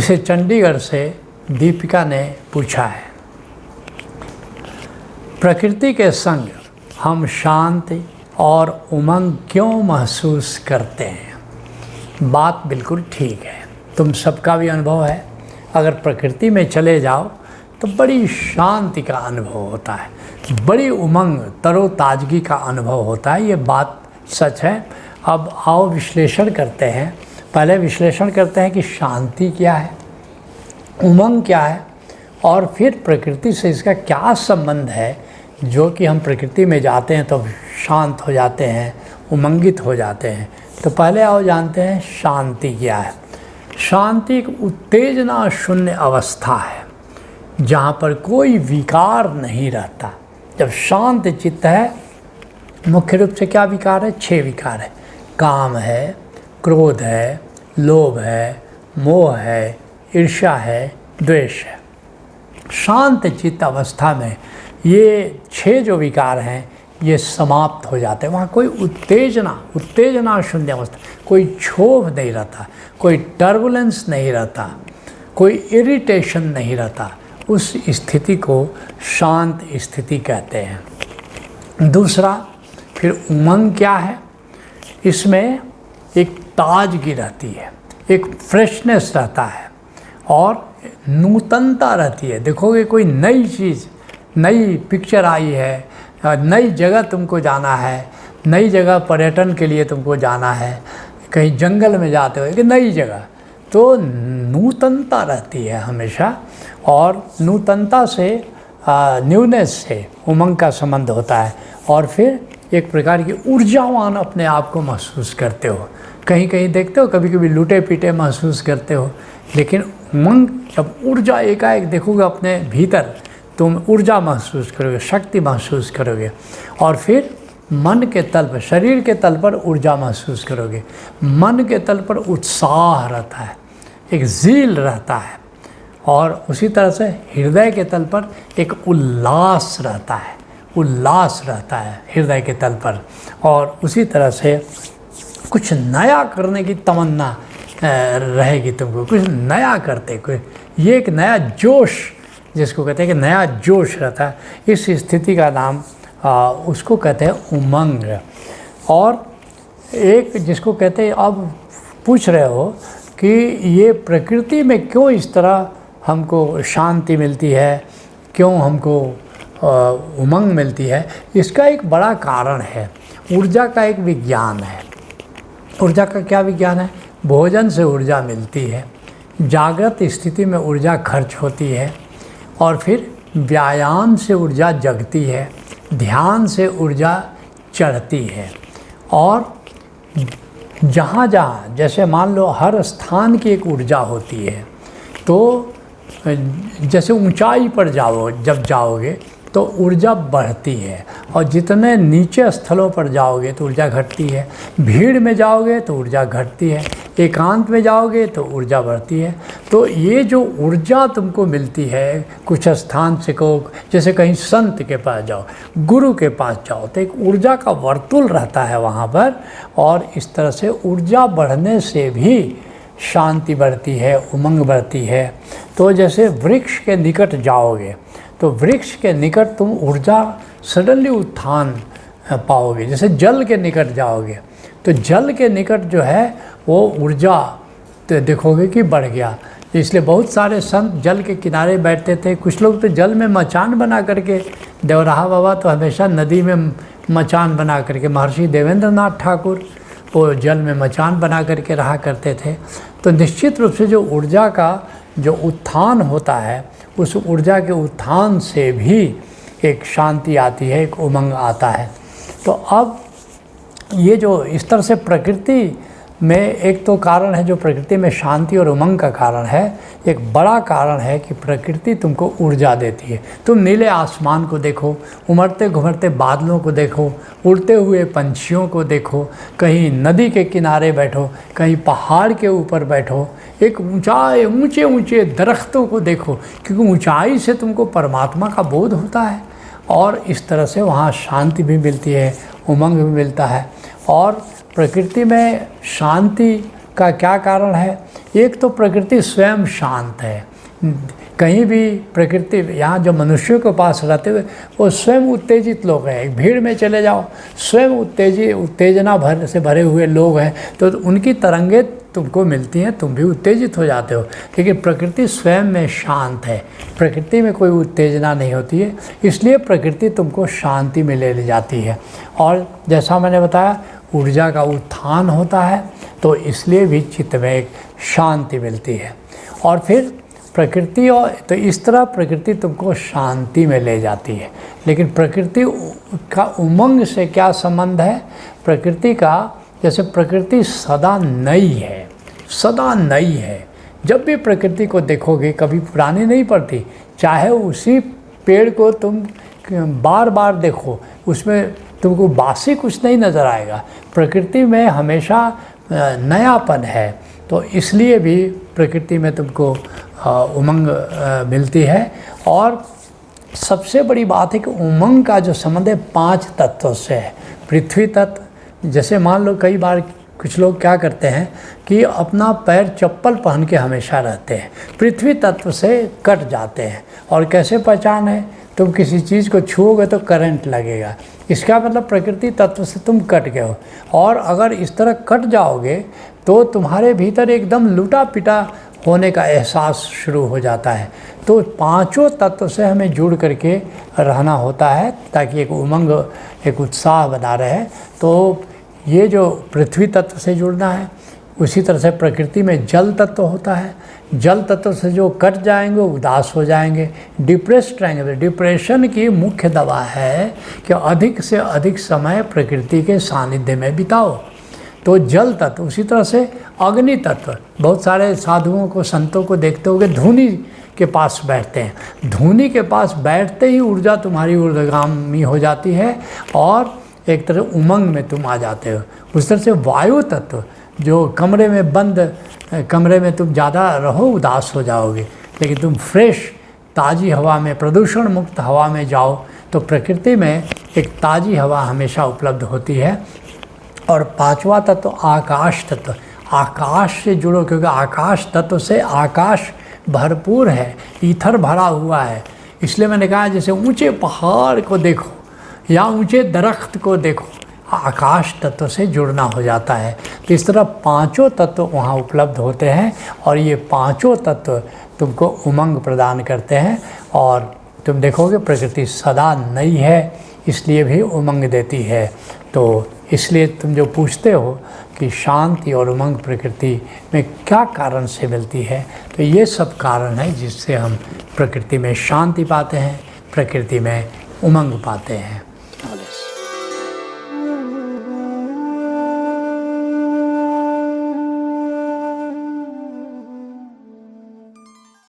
इसे चंडीगढ़ से दीपिका ने पूछा है। प्रकृति के संग हम शांति और उमंग क्यों महसूस करते हैं? बात बिल्कुल ठीक है। तुम सबका भी अनुभव है, अगर प्रकृति में चले जाओ तो बड़ी शांति का अनुभव होता है, बड़ी उमंग तरोताजगी का अनुभव होता है। ये बात सच है। अब आओ विश्लेषण करते हैं। पहले विश्लेषण करते हैं कि शांति क्या है, उमंग क्या है, और फिर प्रकृति से इसका क्या संबंध है, जो कि हम प्रकृति में जाते हैं तो शांत हो जाते हैं, उमंगित हो जाते हैं। तो पहले आओ जानते हैं शांति क्या है। शांति एक उत्तेजना शून्य अवस्था है जहाँ पर कोई विकार नहीं रहता। जब शांत चित्त है, मुख्य रूप से क्या विकार है? 6 विकार है। काम है, क्रोध है, लोभ है, मोह है, ईर्ष्या है, द्वेष है। शांत चित्त अवस्था में ये 6 जो विकार हैं ये समाप्त हो जाते हैं। वहाँ कोई उत्तेजना शून्य अवस्था, कोई क्षोभ नहीं रहता, कोई टर्बुलेंस नहीं रहता, कोई इरिटेशन नहीं रहता। उस स्थिति को शांत स्थिति कहते हैं। दूसरा, फिर उमंग क्या है? इसमें एक ताजगी रहती है, एक फ्रेशनेस रहता है और नूतनता रहती है। देखोगे कोई नई चीज़, नई पिक्चर आई है, नई जगह तुमको जाना है, नई जगह पर्यटन के लिए तुमको जाना है, कहीं जंगल में जाते हो, एक नई जगह, तो नूतनता रहती है हमेशा। और नूतनता से, न्यूनेस से उमंग का संबंध होता है। और फिर एक प्रकार की ऊर्जावान अपने आप को महसूस करते हो। कहीं कहीं देखते हो, कभी कभी लूटे पीटे महसूस करते हो, लेकिन उमंग जब ऊर्जा एकाएक देखोगे अपने भीतर, तुम ऊर्जा महसूस करोगे, शक्ति महसूस करोगे। और फिर मन के तल पर, शरीर के तल पर ऊर्जा महसूस करोगे, मन के तल पर उत्साह रहता है, एक ज़ील रहता है, और उसी तरह से हृदय के तल पर एक उल्लास रहता है, उल्लास रहता है हृदय के तल पर। और उसी तरह से कुछ नया करने की तमन्ना रहेगी तुमको, कुछ नया करते, कोई ये एक नया जोश जिसको कहते हैं कि नया जोश रहता है। इस स्थिति का नाम उसको कहते हैं उमंग। और एक जिसको कहते हैं, अब पूछ रहे हो कि ये प्रकृति में क्यों इस तरह हमको शांति मिलती है, क्यों हमको उमंग मिलती है? इसका एक बड़ा कारण है, ऊर्जा का एक विज्ञान है। ऊर्जा का क्या विज्ञान है? भोजन से ऊर्जा मिलती है, जागृत स्थिति में ऊर्जा खर्च होती है, और फिर व्यायाम से ऊर्जा जगती है, ध्यान से ऊर्जा चढ़ती है। और जहाँ जहाँ, जैसे मान लो हर स्थान की एक ऊर्जा होती है, तो जैसे ऊंचाई पर जब जाओगे तो ऊर्जा बढ़ती है, और जितने नीचे स्थलों पर जाओगे तो ऊर्जा घटती है। भीड़ में जाओगे तो ऊर्जा घटती है, एकांत में जाओगे तो ऊर्जा बढ़ती है। तो ये जो ऊर्जा तुमको मिलती है कुछ स्थान से को, जैसे कहीं संत के पास जाओ, गुरु के पास जाओ, तो एक ऊर्जा का वर्तुल रहता है वहाँ पर। और इस तरह से ऊर्जा बढ़ने से भी शांति बढ़ती है, उमंग बढ़ती है। तो जैसे वृक्ष के निकट जाओगे तो वृक्ष के निकट तुम ऊर्जा सडनली उत्थान पाओगे। जैसे जल के निकट जाओगे तो जल के निकट जो है वो ऊर्जा तो देखोगे कि बढ़ गया। इसलिए बहुत सारे संत जल के किनारे बैठते थे। कुछ लोग तो जल में मचान बना करके, देवराहा बाबा तो हमेशा नदी में मचान बना करके, महर्षि देवेंद्र नाथ ठाकुर वो जल में मचान बना करके रहा करते थे। तो निश्चित रूप से जो ऊर्जा का जो उत्थान होता है, उस ऊर्जा के उत्थान से भी एक शांति आती है, एक उमंग आता है। तो अब ये जो इस तरह से प्रकृति में एक तो कारण है, जो प्रकृति में शांति और उमंग का कारण है, एक बड़ा कारण है कि प्रकृति तुमको ऊर्जा देती है। तुम नीले आसमान को देखो, उमड़ते घुमड़ते बादलों को देखो, उड़ते हुए पंछियों को देखो, कहीं नदी के किनारे बैठो, कहीं पहाड़ के ऊपर बैठो, एक ऊंचे ऊंचे दरख्तों को देखो, क्योंकि ऊंचाई से तुमको परमात्मा का बोध होता है। और इस तरह से वहाँ शांति भी मिलती है, उमंग भी मिलता है। और प्रकृति में शांति का क्या कारण है? एक तो प्रकृति स्वयं शांत है। कहीं भी प्रकृति, यहाँ जो मनुष्यों के पास रहते हुए वो स्वयं उत्तेजित लोग हैं। एक भीड़ में चले जाओ, स्वयं उत्तेजना से भरे हुए लोग हैं, तो उनकी तरंगे तुमको मिलती हैं, तुम भी उत्तेजित हो जाते हो। लेकिन प्रकृति स्वयं में शांत है, प्रकृति में कोई उत्तेजना नहीं होती है, इसलिए प्रकृति तुमको शांति में ले जाती है। और जैसा मैंने बताया, ऊर्जा का उत्थान होता है, तो इसलिए भी चित्त में एक शांति मिलती है। और फिर प्रकृति, और तो इस तरह प्रकृति तुमको शांति में ले जाती है। लेकिन प्रकृति का उमंग से क्या संबंध है? प्रकृति का, जैसे प्रकृति सदा नई है, सदा नई है। जब भी प्रकृति को देखोगे कभी पुरानी नहीं पड़ती। चाहे उसी पेड़ को तुम बार बार देखो, उसमें तुमको बासी कुछ नहीं नज़र आएगा। प्रकृति में हमेशा नयापन है, तो इसलिए भी प्रकृति में तुमको उमंग मिलती है। और सबसे बड़ी बात है कि उमंग का जो संबंध है 5 तत्वों से है। पृथ्वी तत्व, जैसे मान लो कई बार कुछ लोग क्या करते हैं कि अपना पैर चप्पल पहन के हमेशा रहते हैं, पृथ्वी तत्व से कट जाते हैं। और कैसे पहचान है? तुम किसी चीज़ को छूओगे तो करंट लगेगा, इसका मतलब प्रकृति तत्व से तुम कट गए हो। और अगर इस तरह कट जाओगे तो तुम्हारे भीतर एकदम लूटा पिटा होने का एहसास शुरू हो जाता है। तो 5 तत्व से हमें जुड़ करके रहना होता है, ताकि एक उमंग, एक उत्साह बना रहे। तो ये जो पृथ्वी तत्व से जुड़ना है, उसी तरह से प्रकृति में जल तत्व होता है। जल तत्व से जो कट जाएंगे उदास हो जाएंगे, डिप्रेस्ड रहेंगे। डिप्रेशन की मुख्य दवा है कि अधिक से अधिक समय प्रकृति के सानिध्य में बिताओ। तो जल तत्व, उसी तरह से अग्नि तत्व। बहुत सारे साधुओं को, संतों को देखते होगे धूनी के पास बैठते हैं। धूनी के पास बैठते ही ऊर्जा तुम्हारी ऊर्ध्वगामी हो जाती है और एक तरह उमंग में तुम आ जाते हो। उस तरह से वायु तत्व, जो कमरे में बंद, कमरे में तुम ज़्यादा रहो उदास हो जाओगे, लेकिन तुम फ्रेश ताज़ी हवा में, प्रदूषण मुक्त हवा में जाओ तो प्रकृति में एक ताज़ी हवा हमेशा उपलब्ध होती है। और 5वां तत्व आकाश तत्व। आकाश से जुड़ो, क्योंकि आकाश तत्व से आकाश भरपूर है, ईथर भरा हुआ है। इसलिए मैंने कहा जैसे ऊंचे पहाड़ को देखो या ऊंचे दरख्त को देखो, आकाश तत्व से जुड़ना हो जाता है। तो इस तरह 5 तत्व वहाँ उपलब्ध होते हैं और ये 5 तत्व तुमको उमंग प्रदान करते हैं। और तुम देखोगे प्रकृति सदा नई है, इसलिए भी उमंग देती है। तो इसलिए तुम जो पूछते हो कि शांति और उमंग प्रकृति में क्या कारण से मिलती है, तो ये सब कारण है जिससे हम प्रकृति में शांति पाते हैं, प्रकृति में उमंग पाते हैं।